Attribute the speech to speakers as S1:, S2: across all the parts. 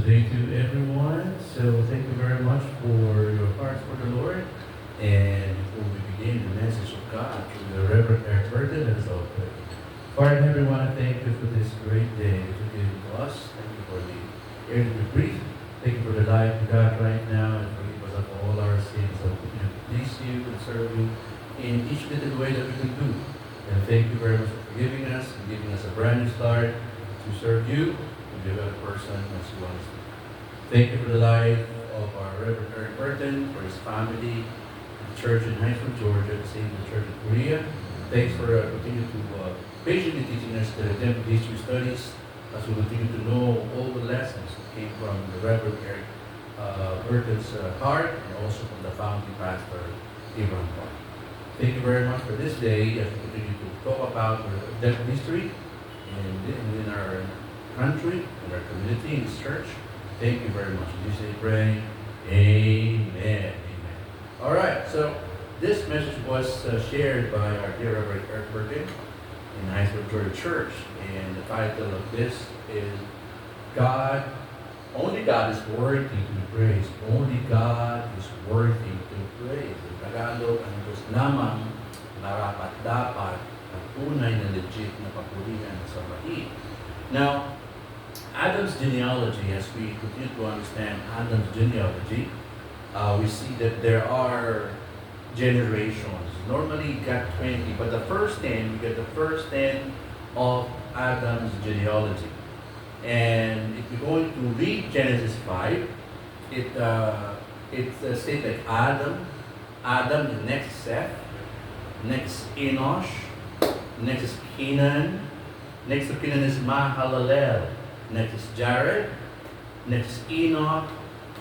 S1: blessed day to everyone. So thank you very much for your hearts for the Lord. And before we begin the message of God through the Reverend Eric Burton, let us all pray. Father in heaven, we want to thank you for this great day that you gave to us. Thank you for the air that we breathe. Thank you for the life we got right now, and forgive us of all our sins. So we can please you and serve you in each little way that we can do. And thank you very much for forgiving us and giving us a brand new start to serve you and be a better person as you want us to. Thank you for the life of our Reverend Eric Burton, for his family, the church in Hinesville, Georgia, the same the church in Korea. Thanks for continuing to patiently teaching us the Temple History Studies as we continue to know all the lessons that came from the Reverend Eric Burton's heart and also from the founding pastor, Abraham Park. Thank you very much for this day as we continue to talk about the Temple history in our country, in our community, in this church. Thank you very much. You say pray. Amen. Amen. All right, so this message was shared by our dear Reverend Eric Burton in Hinesville, Georgia Church. And the title of this is God, only God is worthy to be praised. Only God is worthy to be praised. In Tagalog, ang Diyos lamang narapat-dapat ang tunay na legit na papurihan sa sambahin. Now, Adam's genealogy, as we continue to understand Adam's genealogy, we see that there are generations. Normally, you got 20, but the first 10, you get the first 10 of Adam's genealogy. And if you're going to read Genesis 5, it states like Adam, the next Seth, next Enosh, next is Kenan, next to Kenan is Mahalalel, next is Jared, next is Enoch,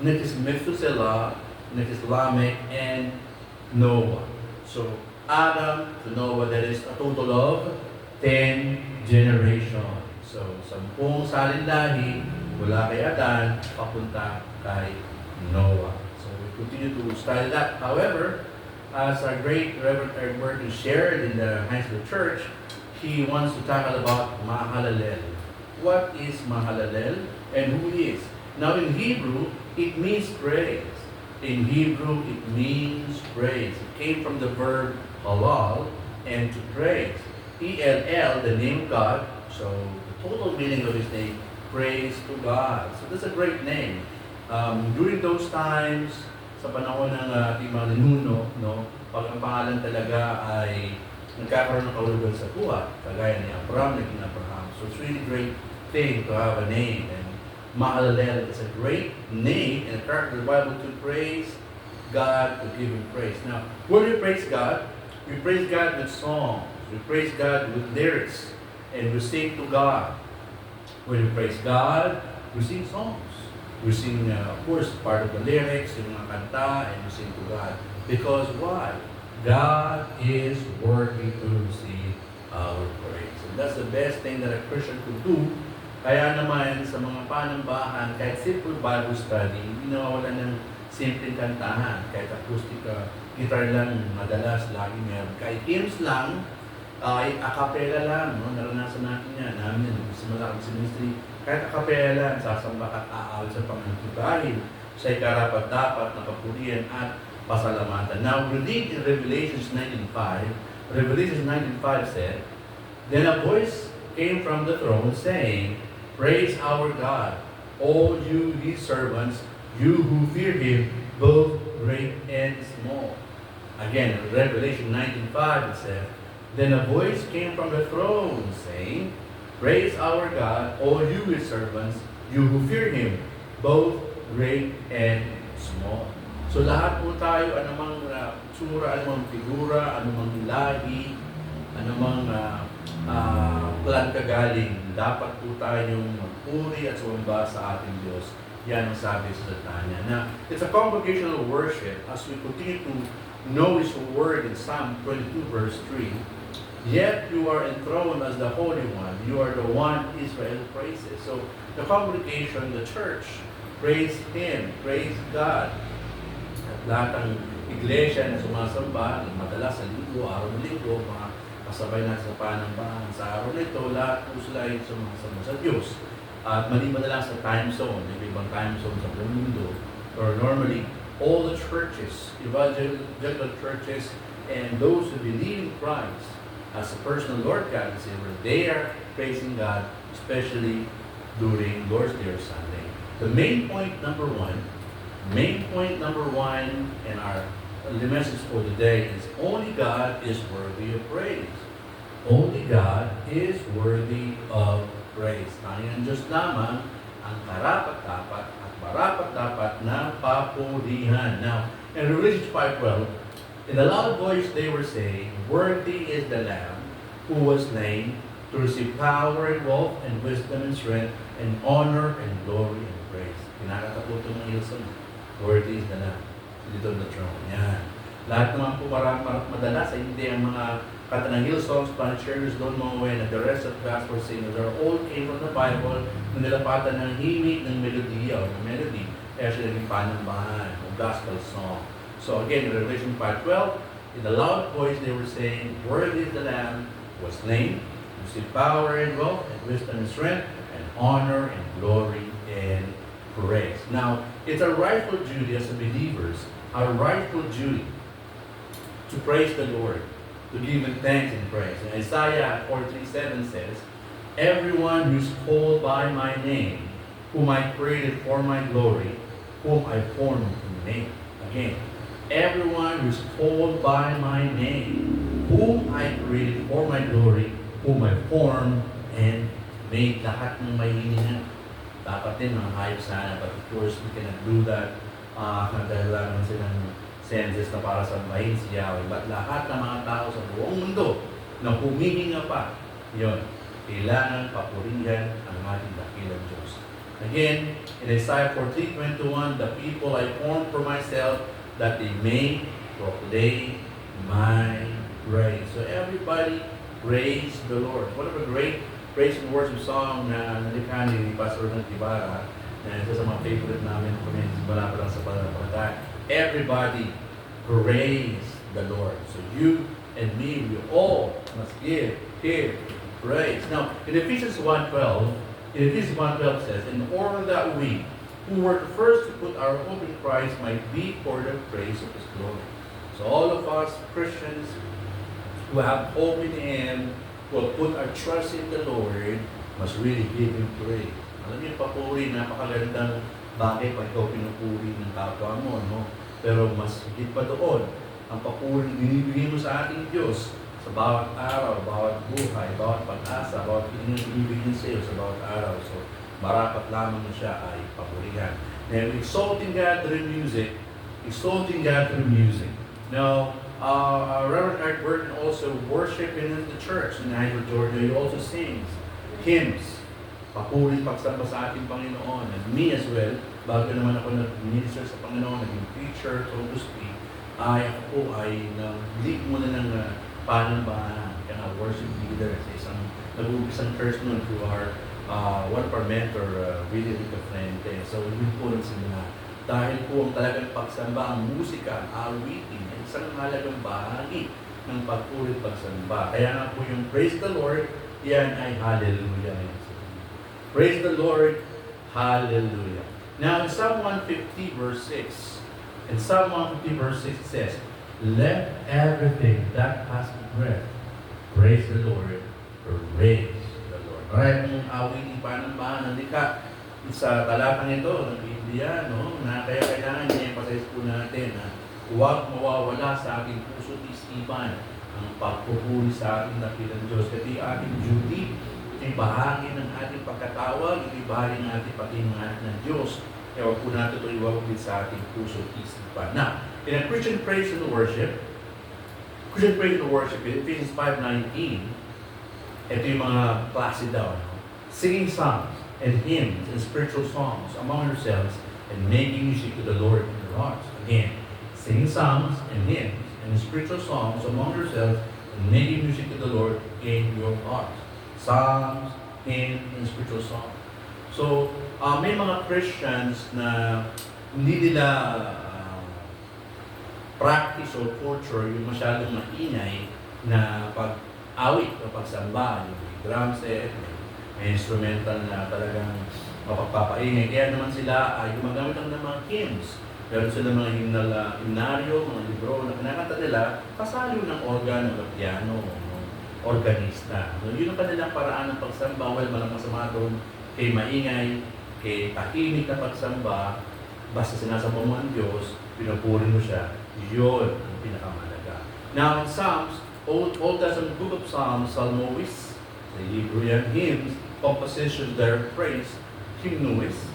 S1: next is Methuselah, next is Lamech, and Noah. So Adam to Noah, that is a total of 10 generations. So 10 salinlahi mula kay Adan papunta kay Noah. So we continue to study that. However, as our great Reverend Eric Burton shared in the Hinesville Church, he wants to tackle about Mahalalel. What is Mahalalel and who he is? Now in Hebrew, it means praise. In Hebrew, it means praise. It came from the verb halal and to praise. E-L-L, the name of God. So the total meaning of his name, praise to God. So that's a great name. During those times, sa panahon ng ating mga ninuno, no, pag ang pangalan talaga ay nagkakaroon ng kahulugan sa buhay, kagaya ni Abraham, naging Abraham. So it's really great thing to have a name. And Mahalalel is a great name and a character of the Bible to praise God, to give Him praise. Now, when we praise God, we praise God with songs. We praise God with lyrics. And we sing to God. When we praise God, we sing songs. We sing, of course, part of the lyrics, yung mga kanta, and we sing to God. Because why? God is worthy to receive our praise. And that's the best thing that a Christian could do. Kaya naman sa mga panambahan, kahit simple Bible study, hindi nawawalan ng simpleng kantahan. Kahit acoustic guitar lang, madalas, lagi meron. Kahit hymns lang, a cappella lang, no? Naranasan natin yan. Namin yan, simula kami sa ministry. Kahit a cappella lang, sasamba at aawal sa Panginoon dahil siya'y karapat-dapat na papurihan at pasalamatan. Now, we read in Revelations 19:5. Revelations 19:5 said, "Then a voice came from the throne saying, Praise our God, all you His servants, you who fear Him, both great and small." Again, Revelation 19:5 it says, "Then a voice came from the throne saying, Praise our God, all you His servants, you who fear Him, both great and small." So lahat po tayo, anumang tsura, anumang figura, anumang lahi, anumang plan kagaling, dapat po tayong magpuri at sumamba sa ating Diyos. Yan ang sabi sa salita niya. Now, it's a congregational worship as we continue to know His word in Psalm 22 verse 3. "Yet you are enthroned as the Holy One. You are the one Israel praises." So, the congregation, the church, praise Him, praise God. At lahat ng iglesia na sumasamba, madalas sa linggo, araw ng linggo, mga kasabay natin sa panambahan sa araw nito, lahat po sila ay sumasamba sa Diyos. At maliban na lang sa time zone, ibang time zone sa buong mundo, or normally, all the churches, evangelical churches, and those who believe in Christ as a personal Lord God and Savior, they are praising God, especially during Lord's Day or Sunday. The main point number one in the message for today is only God is worthy of praise. Only God is worthy of praise. Tanging ang Diyos lamang ang karapat-dapat at marapat-dapat na papurihan. Now, in Revelation 5:12, in a loud voice they were saying, "Worthy is the Lamb who was slain to receive power and wealth and wisdom and strength and honor and glory and praise." Kinakatakuto ng Hillsong, worthy is the Lamb. Dito na throne. Yan. Lahat naman po madalas ay hindi ang mga kata ng Hillsong, Spanish Churches, Don Moen, and the rest of the gospel singers are all came from the Bible na nilapatan ng himig ng melodiya o ng melody. Kaya siya naging panambahan o gospel song. So again, in Revelation 5:12, in a loud voice they were saying, "Worthy is the Lamb who was slain, to receive power and wealth and wisdom and strength and honor and glory and praise." Now, it's our rightful duty as believers, our rightful duty to praise the Lord, to give Him thanks and praise. And Isaiah 43:7 says, "Everyone who is called by my name, whom I created for my glory, whom I formed and made." Again, everyone who is called by my name, whom I created for my glory, whom I formed and made. Lahat ng may hininga. Dapat din mga hayop sana, but of course, we cannot do that. Dahil wala naman silang senses na para sa bahin si Yahweh. But lahat ng mga tao sa buong mundo na humihinga pa, yun, kailangan papurihan ang ating dakilang Diyos. Again, in Isaiah 43:21, "The people I formed for myself, that they may proclaim my praise." So everybody praise the Lord. What a great praise and worship song na nalikha ni Pastor Ronald Ibarra, na isa sa mga favorite namin kami, wala pa lang sa pananampalataya. Everybody praise the Lord. So you and me, we all must give praise. Now, in Ephesians 1:12 says, "In order that we, who were the first to put our hope in Christ, might be for the praise of His glory." So all of us Christians who have hope in Him, who have put our trust in the Lord, must really give Him praise. Alam niyo, papuri, napakagandang bagay pag ikaw pinupuri ng kapwa mo, no? Pero mas higit pa doon, ang papuri binibigay mo sa ating Diyos sa bawat araw, bawat buhay, bawat pag-asa, bawat binibigay sa iyo sa bawat araw. So, marapat lamang na siya ay papurihan. And exalting God through music. Now, Reverend Art Burton also worship in the church in Niagara, Georgia. He also sings hymns. Papuri, pagsamba sa ating Panginoon. And me as well, bago naman ako nag-minister sa Panginoon, naging preacher, so to speak, ako ay nag-lead muna ng panambahan, kaya worship leader sa isang nag-uugisang church noon through our one of our mentor, Willie Rica Frente. So, yun po lang sila. Dahil po ang talagang pagsamba, ang musika, ang awitin, ay isang halagang bahagi ng pagpuri pagsamba. Kaya nga po yung praise the Lord, yan ay hallelujah. Praise the Lord, hallelujah. Now, in Psalm 150 verse 6, it says, "Let everything that has breath praise the Lord, praise the Lord." Alright, yung awitin panambahan ng likha sa talatang ito ng Biblia, no? Na kaya kailangan i-emphasize po natin na huwag mawawala sa ating puso at isipan ang pagpupuri sa ating dakilang Diyos. Kasi ating duty, ito'y bahagi ng ating pagkatawag, ito'y bahagi ng ating paghingat ng Diyos. Kaya huwag po natin ito iwawagin sa ating puso at isipan. Now, in a Christian praise and worship, in Ephesians 5:19, ito yung mga klase daw. Singing songs and hymns and spiritual songs among yourselves and making music to the Lord in your hearts. Again, singing songs and hymns and spiritual songs among yourselves and making music to the Lord in your hearts. Songs, hymns, and spiritual songs. So, may mga Christians na hindi nila practice or culture yung masyadong maingay na pag-awit o pagsamba, yung drum set, May instrumental na talagang mapagpapaingay. Kaya naman sila ay gumagamit lang ng mga hymns. Meron sila mga himnaryo, mga libro na kinakanta nila, kasali ng organ, ng piano, organista. So, yun ang kanilang paraan ng pagsamba. Well, malang masama doon kay maingay, kay tahimik na pagsamba, basta sinasamba mo ang Diyos, pinupuri mo siya, yun ang pinakamalaga. Now, in Psalms, Old Testament book of Psalms, Psalmois, sa Hebrew yan, hymns, compositions, their praise, hymnois,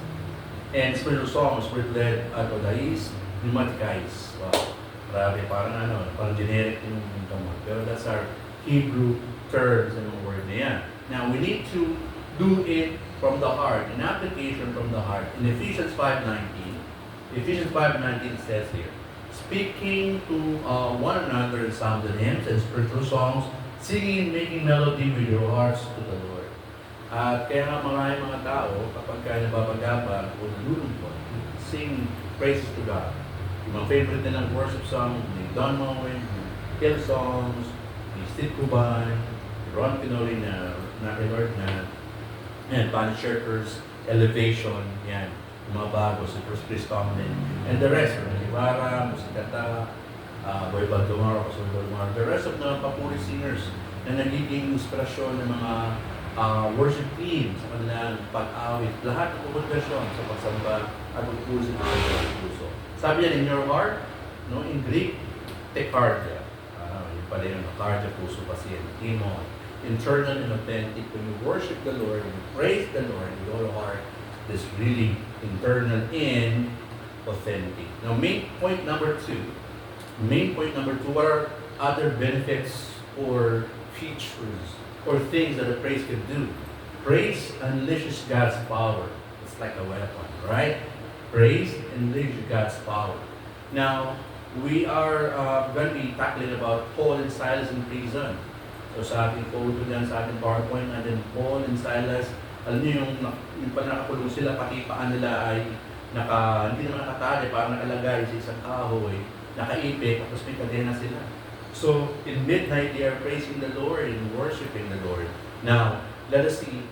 S1: and spiritual songs, spirit-led, adodais, pneumaticais. Wow, grabe, parang generic yung gamot. Pero that's our Hebrew terms and word na yan. Now, we need to do it from the heart, an application from the heart. In Ephesians 5:19 says here, speaking to one another in psalms and hymns and spiritual songs, singing and making melody with your hearts to the Lord. At kaya nga maraming mga tao, kapag kaya nababagabag o nalulungkot, sing praises to God. Yung mga favorite nilang worship song, ni Don Moen, Hill Songs, ni Steve Cuban, Ron Pinoli na Lord na, and Bunny Shirkers, Elevation, yan, yung mga bago, si Chris Tomlin, and the rest, Ibarra, Musikata, Boy Baldomar, Pastor Baldomar, the rest of the papuri singers na nagiging inspirasyon ng mga worship team sa kanilang pag-awit, lahat ng komunikasyon sa pagsamba at pagpupuri sa puso. Sabi yan, in your heart, no, in Greek, tekardia. Yung pala yung cardia, puso kasi yan, timon. Internal and authentic. When you worship the Lord and you praise the Lord with all heart, this really internal and authentic. Now, main point number two, what are other benefits or features or things that a praise can do? Praise unleashes God's power. It's like a weapon, right? Praise unleashes God's power. Now, we are going to be tackling about Paul and Silas in prison. So sa ating photo dyan, sa ating PowerPoint, and then Paul and Silas, alam niyo yung pala nakakulong sila, pati paan nila ay hindi naman nakatali, parang nakalagay sa isang kahoy, nakaipit, tapos may kadena sila. So, in midnight, they are praising the Lord and worshiping the Lord. Now, let us see.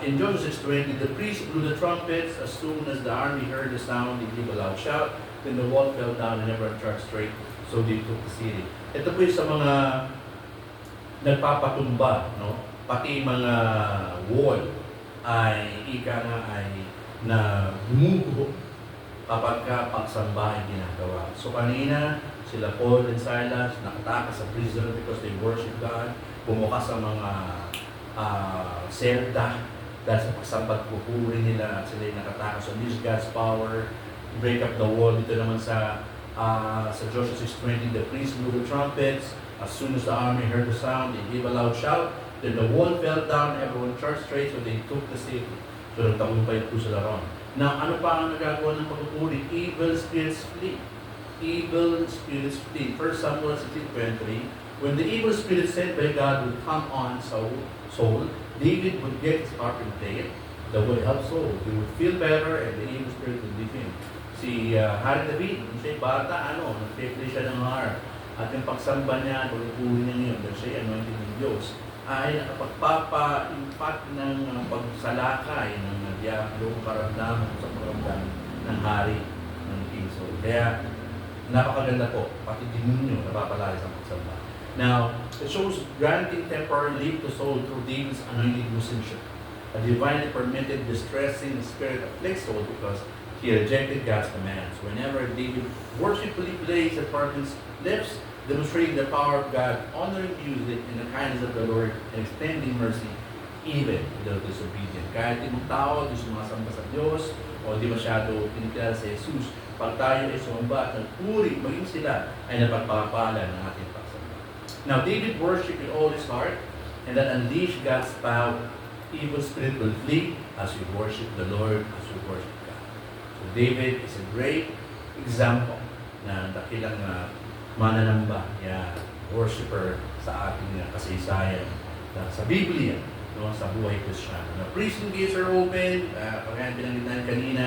S1: In John 6:20, the priest blew the trumpets. As soon as the army heard the sound, they gave a loud shout. Then the wall fell down and everyone charged straight. So they took the city. Ito po yung sa mga nagpapatumba, no? Pati mga wall ay na gumuguho kapag pagsamba ay ginagawa. So kanina, sila Paul and Silas nakatakas sa prison because they worship God. Bumukas sa mga selda dahil sa pagsambat pupuri nila at sila ay nakatakas. So this God's power, break up the wall. Dito naman sa Joshua 6:20, the priests blew the trumpets. As soon as the army heard the sound, they gave a loud shout. Then the wall fell down, everyone charged straight, so they took the city. So nagtagumpay po sila ron. Now, ano pa ang nagagawa ng pagpupuri? Evil spirits flee. Evil spirits flee. 1 Samuel 16:23, when the evil spirit sent by God would come on Saul, David would get his harp and play it. That would help Saul. He would feel better and the evil spirit would leave him. Si Hari David, siya bata, nag-play siya ng harp. At yung pagsamba niya, pagpupuri niya ngayon, dahil siya anointed ng Diyos, ay nakapagpapa-impact ng pagsalakay ng diablo, karamdaman sa paramdam ng hari ng King Saul. Kaya, napakaganda po, pati demonyo napapalari sa pagsamba. Now, it shows granting temporary relief to Saul through David's anointed musicianship. A divinely permitted distressing spirit afflicts Saul because he rejected God's commands. Whenever David worshipfully plays at Parkin's lips, demonstrating the power of God, honoring music and the kindness of the Lord, and extending mercy even to the disobedient. Kahit yung tao, di sumasamba sa Diyos, o di masyado kinikilala sa Jesus, pag tayo ay sumamba at nagpuri, maging sila ay napagpapala ng ating pagsamba. Now, David worshiped with all his heart, and that unleashed God's power. Evil spirit will flee as you worship the Lord, as you worship God. So David is a great example na dakilang mananamba, worshiper sa ating kasaysayan sa Biblia, no, sa buhay Kristiyano. The prison gates are open, pagkain binanggit natin kanina,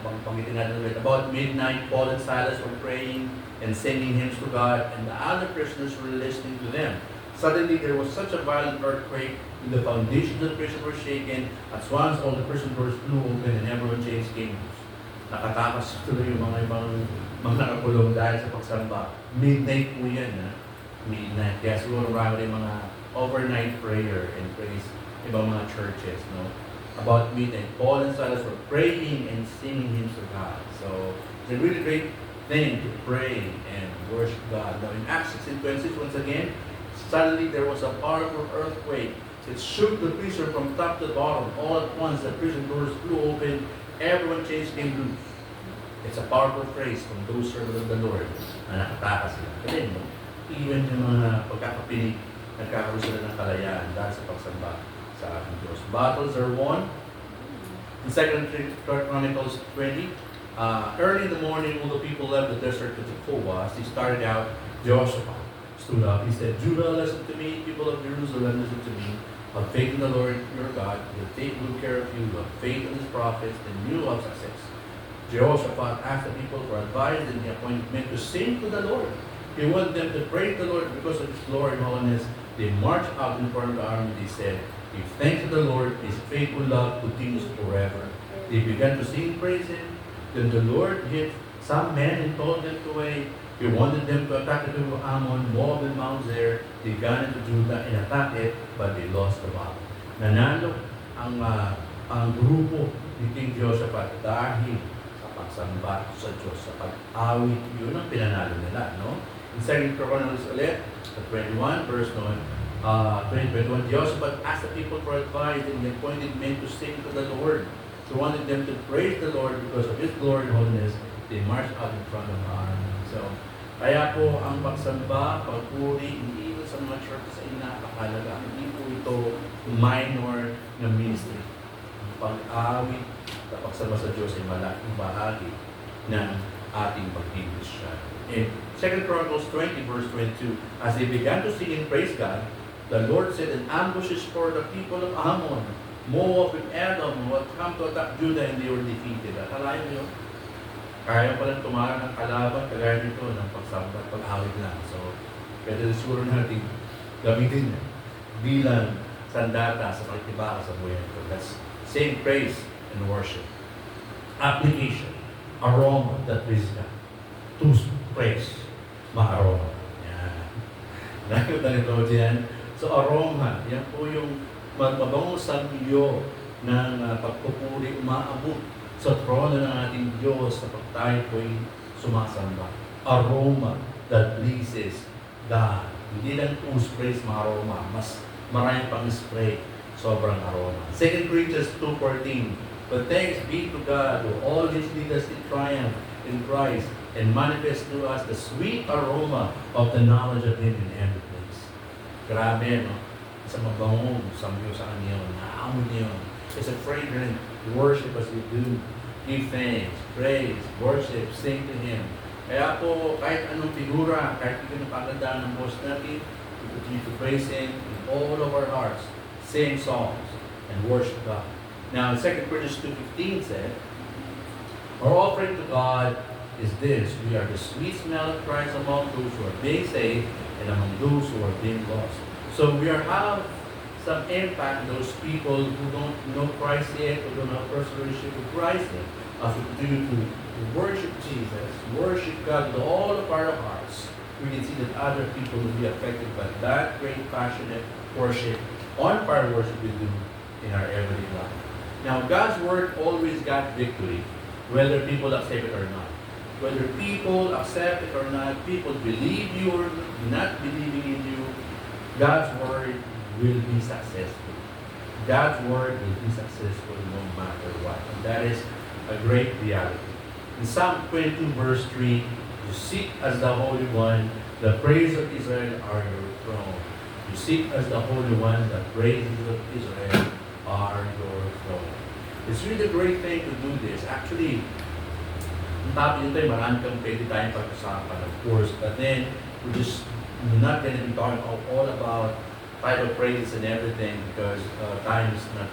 S1: panggitin natin ulit, about midnight, Paul and Silas were praying and singing hymns to God, and the other prisoners were listening to them. Suddenly there was such a violent earthquake, the foundations of the prison were shaken, at once all the prison doors flew open and everyone changed came loose. Nakatakas tuloy yung mga ibang mga nakakulong dahil sa pagsamba. Midnight po yan, ha? Midnight. Kaya siguro marami rin mga overnight prayer and praise ibang mga churches, no? About midnight, Paul and Silas were praying and singing hymns to God. So it's a really great thing to pray and worship God. Now in Acts 16:26, once again, suddenly there was a powerful earthquake. It shook the prison from top to bottom. All at once the prison doors flew open. Everyone changed came loose. It's a powerful phrase from those servants of the Lord na nakatakas sila. Kasi no, even yung mga pagkakapinig, nagkakaroon sila ng kalayaan dahil sa pagsamba sa ating Diyos. Battles are won. In 2 Chronicles 20, early in the morning, when the people left the desert to Tekoa, as he started out, Jehoshaphat stood up. He said, Judah, listen to me. People of Jerusalem, listen to me. Have faith in the Lord your God. He will take good care of you. Have faith in his prophets, and you will have success. Jehoshaphat asked the people for advice, and he appointed men to sing to the Lord. He wanted them to praise the Lord because of his glory and holiness. They marched out in front of the army. They said, give thanks to the Lord. His faithful love continues forever. They began to sing praise him. Then the Lord hit some men and told them to wait. He wanted them to attack the people of Ammon, Moab, and Mount Seir. They got into Judah and attacked it, but they lost the battle. Nanalo ang grupo ni King Jehoshaphat dahil sa pagsamba sa Diyos, sa pag-awit. Yun ang pinanalo nila, no? In 2 Chronicles ulit, 21, verse 21, Jehoshaphat asked the people for advice, and he appointed men to sing to the Lord. He wanted them to praise the Lord because of his glory and holiness. They marched out in front of the army. So, kaya po ang pagsamba, pagpuri, hindi ito sa mga churches ay napakalaga. Hindi po ito minor na ministry. Ang pag-awit sa pagsamba sa Diyos ay malaking bahagi ng ating pag-Christian. In 2 Chronicles 20, verse 22, as they began to sing and praise God, the Lord set an ambushes for the people of Ammon, Moab, and Edom, who had come to attack Judah, and they were defeated. Akalain mo yun? Kaya palang tumarang ng kalaban, kagaya nito ng pagsamba, pag-awit lang. So, pwede siguro natin gamitin yan bilang sandata sa pagtibaka sa buhay nito. Let's sing praise and worship. Application. Aroma that pleases God. To praise. Ma-aroma. Yan. Nakita nito dyan. So, aroma. Yan po yung mababangong samyo ng pagpupuri umaabot sa trono ng ating Diyos kapag tayo po'y sumasamba. Aroma that pleases God. Hindi lang to sprays ma-aroma. Mas maraming pang spray. Sobrang aroma. 2 Corinthians 2:14, but thanks be to God who always leads us in triumph in Christ and manifests to us the sweet aroma of the knowledge of Him in every place. Grabe, no? Sa mabangong, samyo sa kanya yun. Naamoy niyo. It's a fragrant worship as we do. Give thanks, praise, worship, sing to Him. Kaya po, kahit anong figura, kahit hindi napagandaan ng boss natin, we continue to praise Him in all of our hearts. Sing songs and worship God. Now, 2 Corinthians 2:15 said, our offering to God is this: we are the sweet smell of Christ among those who are being saved and among those who are being lost. So we are have some impact on those people who don't know Christ yet, who don't have personal relationship with Christ yet. As we continue to worship Jesus, worship God with all of our hearts, we can see that other people will be affected by that great passionate worship, on-fire worship we do in our everyday life. Now, God's word always got victory, whether people accept it or not. Whether people accept it or not, people believe you or not believing in you, God's word will be successful. God's word will be successful no matter what. And that is a great reality. In Psalm 22 verse 3, you seek as the Holy One, the praise of Israel are your throne. You seek as the Holy One, the praises of Israel are your throne. It's really a great thing to do this. Actually, ang topic nito ay marami kang pwede tayong pag-usapan, of course. But then, we're just not going to be talking all about type of praises and everything because time is not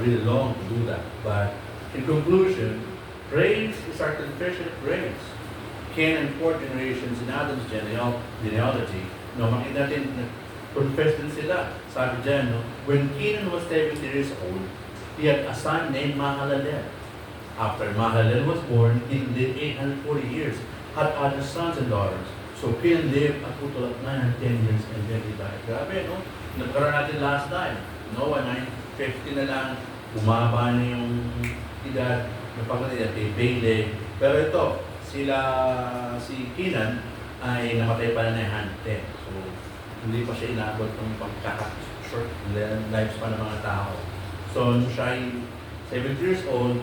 S1: really long to do that. But in conclusion, praise is our confession of grace. Cain and 4 generations in Adam's genealogy, no, makita natin confess din sila. Sabi dyan, no? When Kenan was 70 years old, he had a son named Mahalalel. After Mahalalel was born, he lived 840 years, had other sons and daughters. So Kenan lived a total of 910 years and then he died. Grabe, no? Nagkaroon natin last time. Noah, 950 na lang, bumaba na yung edad, napagkatid kay Peleg. Pero ito, si Kenan ay namatay pa na 910. So, hindi pa siya inabot ng pagkaka-short lifespan ng mga tao. So, nung siya ay 70 years old,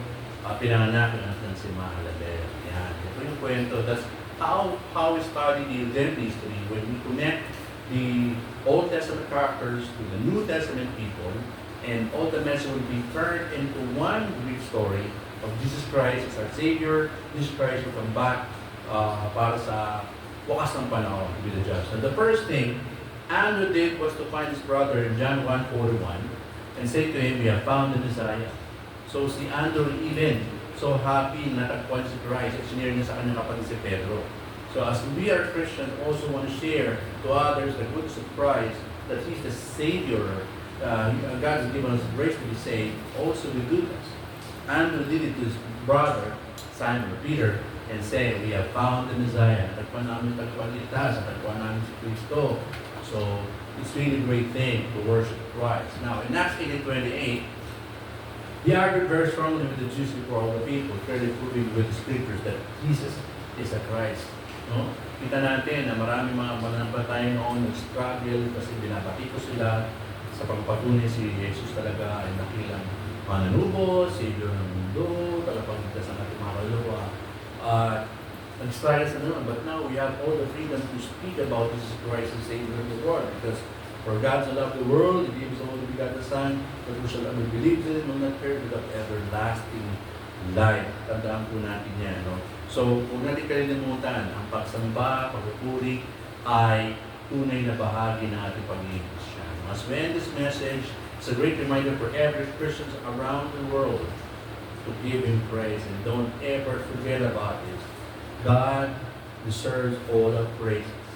S1: pinanganak natin si Mahalalel. Yan. Ito yung kwento. That's how we study the redemptive history when we connect the Old Testament characters to the New Testament people, and all the message will be turned into one brief story of Jesus Christ as our Savior. Jesus Christ will come back para sa wakas ng panahon to be the judge. And the first thing Andrew did was to find his brother in John 1:41 and say to him, "We have found the Messiah." So si Andrew even so happy na natagpuan si Christ at sinare niya sa kanyang kapatid si Pedro. So as we are Christians, also want to share to others the goodness of Christ, that He's the Savior. God has given us grace to be saved. Also we do this. Andrew did it to his brother, Simon Peter, and say, "We have found the Messiah." Tagpuan namin ligtas, tagpuan namin si Kristo. So it's really a great thing to worship Christ. Now in Acts 8:28, he argued very strongly with the Jews before all the people, clearly proving with the scriptures that Jesus is the Christ. No? Kita natin na marami mga mananampalataya noon nag-struggle kasi binabati ko sila sa pagpatunay si Jesus talaga ay nakilang mananubos, Savior ng mundo, tagapagligtas ng ating mga kaluluwa. Nag-struggle sa naman, but now we have all the freedom to speak about Jesus Christ as Savior of the world, because for God so loved the world, He gave His only begotten Son, that whosoever believes in Him will not perish but have everlasting life. Tandaan po natin yan, no? So, huwag natin kalilimutan, ang pagsamba, pagpupuri, ay tunay na bahagi ng ating pagiging Christian. As we end this message, it's a great reminder for every Christian around the world to give Him praise, and don't ever forget about this. God deserves all our praises.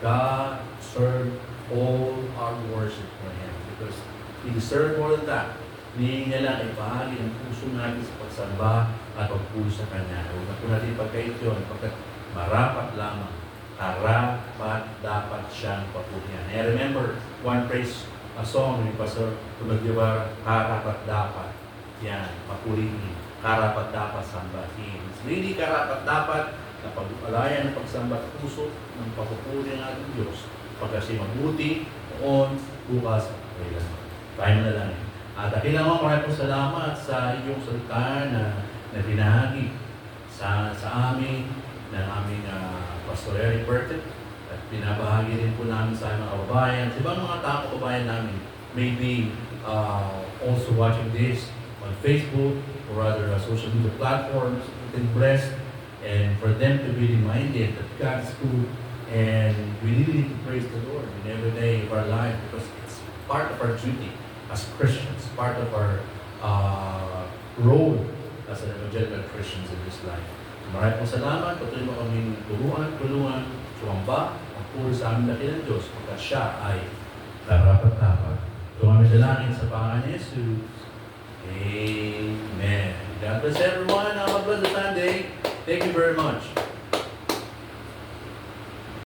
S1: God deserves all our worship for Him, because He deserves more than that. Hinihingi niya lang ay bahagi ng puso natin sa pagsamba at pagpuli sa Kanya. Huwag na po natin pagkait yun, pagkat marapat lamang, karapat dapat siyang papurihan. I remember one praise a song ni Pastor Tumagdiwa, karapat dapat. Yan, papurihin. Karapat dapat sambahin. It's really karapat dapat na pag-alayan ng pagsamba at puso ng papupuri ng ating Diyos. Pagkasi mabuti, noon, bukas, at kailanman. Tayo na lang. At dakilang maraming salamat sa iyong salita na binahagi sa amin ng aming Pastor Eric Burton, at pinabahagi rin po namin sa mga kababayan, sa ibang mga tao kababayan namin, maybe also watching this on Facebook or other social media platforms, been blessed, and for them to be reminded that God is good, and we really need to praise the Lord in every day of our life, because it's part of our duty as Christians, part of our role as an evangelical Christians in this life. Maraming pong salamat, patuloy mo kaming tulungan, sumamba, magpuri sa amin dakilang Diyos, pagkat siya ay karapat-dapat. Tumamit dalangin sa pangalan ni Jesus. Amen. God bless everyone. Have a blessed Sunday. Thank you very much.